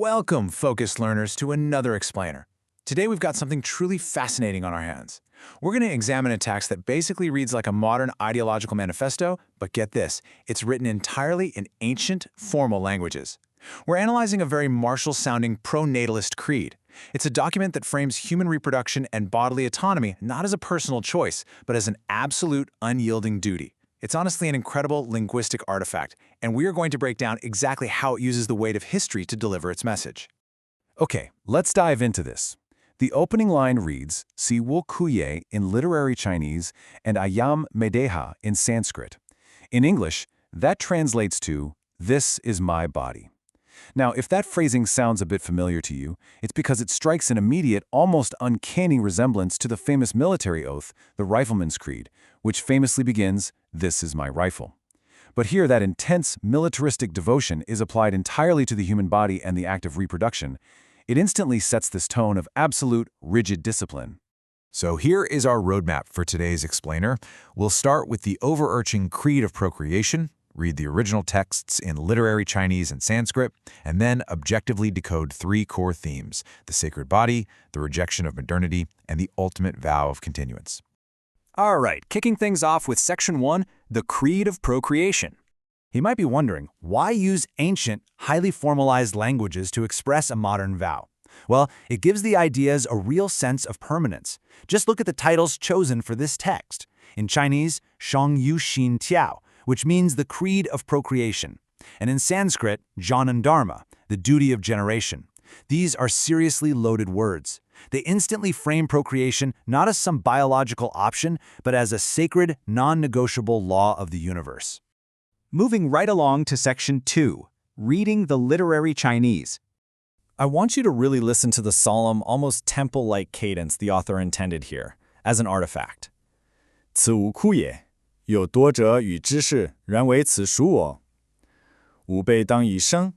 Welcome, focused learners, to another explainer. Today we've got something truly fascinating on our hands. We're going to examine a text that basically reads like a modern ideological manifesto, but get this, it's written entirely in ancient, formal languages. We're analyzing a very martial-sounding Pronatalist Creed. It's a document that frames human reproduction and bodily autonomy not as a personal choice, but as an absolute, unyielding duty. It's honestly an incredible linguistic artifact, and we are going to break down exactly how it uses the weight of history to deliver its message. Okay, let's dive into this. The opening line reads, Si wo kuye in literary Chinese and ayam medeha in Sanskrit. In English, that translates to, this is my body. Now, if that phrasing sounds a bit familiar to you, it's because it strikes an immediate, almost uncanny resemblance to the famous military oath, the Rifleman's Creed, which famously begins, this is my rifle. But here that intense, militaristic devotion is applied entirely to the human body and the act of reproduction. It instantly sets this tone of absolute, rigid discipline. So here is our roadmap for today's explainer. We'll start with the overarching creed of procreation, read the original texts in literary Chinese and Sanskrit, and then objectively decode three core themes: the sacred body, the rejection of modernity, and the ultimate vow of continuance. All right, kicking things off with Section 1, the Creed of Procreation. You might be wondering, why use ancient, highly formalized languages to express a modern vow? Well, it gives the ideas a real sense of permanence. Just look at the titles chosen for this text. In Chinese, Shang Yu Xin Tiao, which means the Creed of Procreation. And in Sanskrit, Janan Dharma, the duty of generation. These are seriously loaded words. They instantly frame procreation not as some biological option, but as a sacred, non-negotiable law of the universe. Moving right along to Section 2, reading the literary Chinese. I want you to really listen to the solemn, almost temple-like cadence the author intended here, as an artifact. 此无枯也，有多者与之事，然为此属我。吾辈当以生.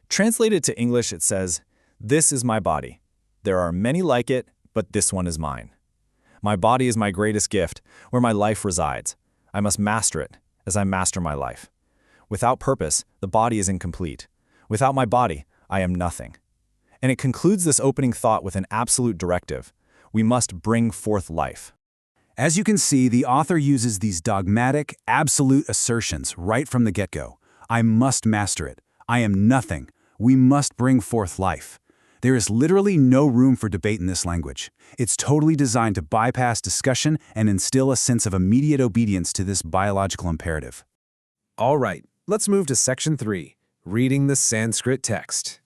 Translated to English, it says, this is my body. There are many like it, but this one is mine. My body is my greatest gift, where my life resides. I must master it, as I master my life. Without purpose, the body is incomplete. Without my body, I am nothing. And it concludes this opening thought with an absolute directive. We must bring forth life. As you can see, the author uses these dogmatic, absolute assertions right from the get-go. I must master it. I am nothing. We must bring forth life. There is literally no room for debate in this language. It's totally designed to bypass discussion and instill a sense of immediate obedience to this biological imperative. All right, let's move to Section 3, reading the Sanskrit text.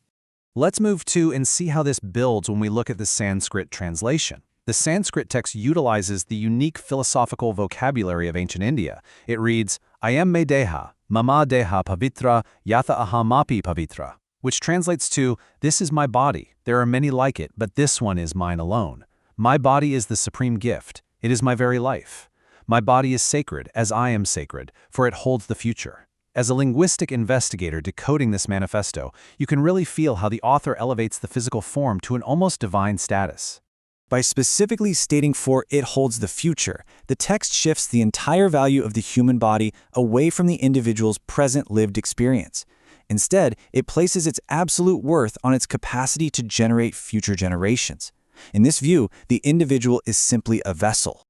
Let's move to and see how this builds when we look at the Sanskrit translation. The Sanskrit text utilizes the unique philosophical vocabulary of ancient India. It reads, Ayam me deha, mama deha pavitra, yatha ahamapi pavitra, which translates to, this is my body. There are many like it, but this one is mine alone. My body is the supreme gift. It is my very life. My body is sacred, as I am sacred, for it holds the future. As a linguistic investigator decoding this manifesto, you can really feel how the author elevates the physical form to an almost divine status. By specifically stating for it holds the future, the text shifts the entire value of the human body away from the individual's present lived experience. Instead, it places its absolute worth on its capacity to generate future generations. In this view, the individual is simply a vessel.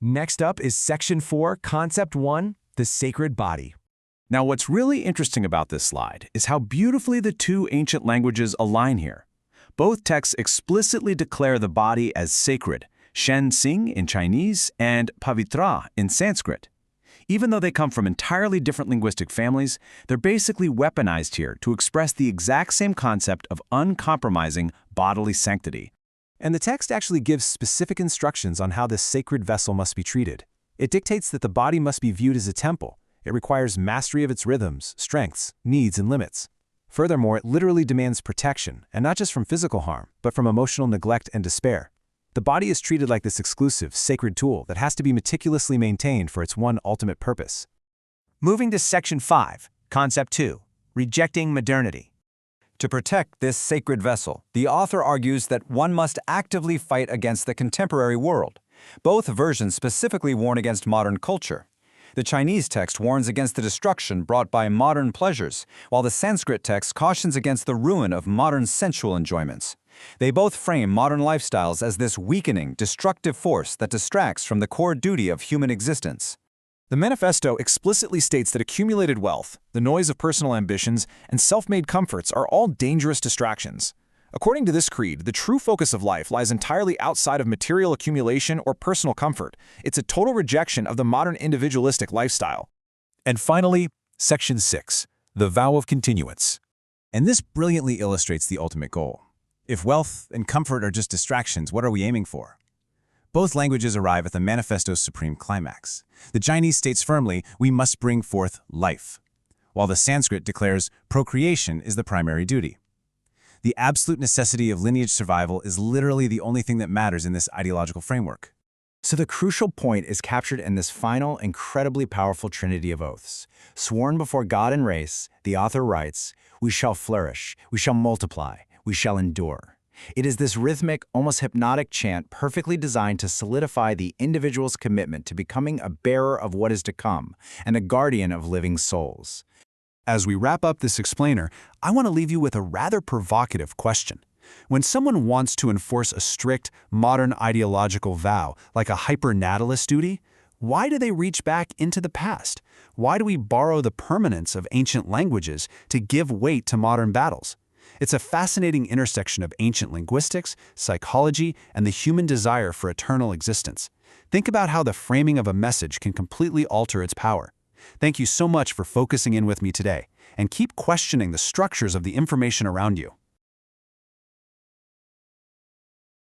Next up is Section 4, Concept 1, the sacred body. Now, what's really interesting about this slide is how beautifully the two ancient languages align here. Both texts explicitly declare the body as sacred, Shen Sing in Chinese and Pavitra in Sanskrit. Even though they come from entirely different linguistic families, they're basically weaponized here to express the exact same concept of uncompromising bodily sanctity. And the text actually gives specific instructions on how this sacred vessel must be treated. It dictates that the body must be viewed as a temple. It requires mastery of its rhythms, strengths, needs, and limits. Furthermore, it literally demands protection, and not just from physical harm, but from emotional neglect and despair. The body is treated like this exclusive, sacred tool that has to be meticulously maintained for its one ultimate purpose. Moving to Section 5, Concept 2, Rejecting Modernity. To protect this sacred vessel, the author argues that one must actively fight against the contemporary world. Both versions specifically warn against modern culture. The Chinese text warns against the destruction brought by modern pleasures, while the Sanskrit text cautions against the ruin of modern sensual enjoyments. They both frame modern lifestyles as this weakening, destructive force that distracts from the core duty of human existence. The manifesto explicitly states that accumulated wealth, the noise of personal ambitions, and self-made comforts are all dangerous distractions. According to this creed, the true focus of life lies entirely outside of material accumulation or personal comfort. It's a total rejection of the modern individualistic lifestyle. And finally, Section 6, the vow of continuance. And this brilliantly illustrates the ultimate goal. If wealth and comfort are just distractions, what are we aiming for? Both languages arrive at the manifesto's supreme climax. The Chinese states firmly, we must bring forth life, while the Sanskrit declares procreation is the primary duty. The absolute necessity of lineage survival is literally the only thing that matters in this ideological framework. So the crucial point is captured in this final, incredibly powerful trinity of oaths. Sworn before God and race, the author writes, we shall flourish, we shall multiply, we shall endure. It is this rhythmic, almost hypnotic chant perfectly designed to solidify the individual's commitment to becoming a bearer of what is to come and a guardian of living souls. As we wrap up this explainer, I want to leave you with a rather provocative question. When someone wants to enforce a strict, modern ideological vow, like a hyper-natalist duty, why do they reach back into the past? Why do we borrow the permanence of ancient languages to give weight to modern battles? It's a fascinating intersection of ancient linguistics, psychology, and the human desire for eternal existence. Think about how the framing of a message can completely alter its power. Thank you so much for focusing in with me today, and keep questioning the structures of the information around you.